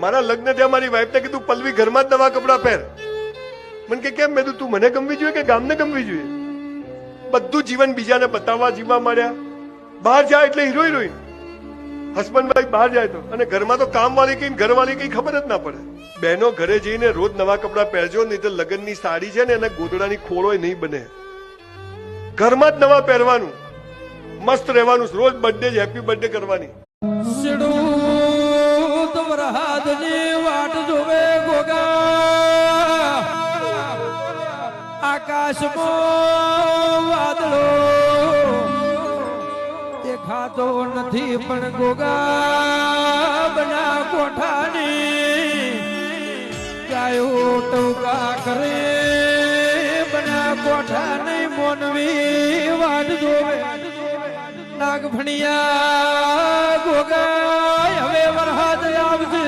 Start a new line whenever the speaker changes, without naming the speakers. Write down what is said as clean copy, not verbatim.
મારા લગ્ન થયા મારી વાઈફને કીધું પલ્લવી ઘરમાં જ નવા કપડા પહેર. મને કે કેમ? મેં કીધું તું મને ગમવી જોઈએ કે ગામને ગમવી જોઈએ? બધું જીવન બીજાને બતાવવા જીવવા માંડ્યા. બહાર જાય એટલે હીરો હિરોઈન, હસબન્ડ વાઈફ બહાર જાય તો, અને ઘરમાં તો કામવાળી કઈ ઘરવાળી કઈ ખબર જ ના પડે. બહેનો ઘરે જઈને રોજ નવા કપડા પહેરજો, નહીં તો લગ્નની સાડી છે ને એના ગોદડાની ખોળોય નહીં બને. ઘરમાં જ નવા પહેરવાનું, મસ્ત રહેવાનું, રોજ બર્થડે જ હેપી બર્થડે કરવાની.
આકાશમાં વાદળો દેખાતો નથી, પણ ગોગા બના કોઠાની ગાયો ટોકા કરે. બના કોઠાની મોનવી વાટ જોવે. નાગભણિયા ગોગા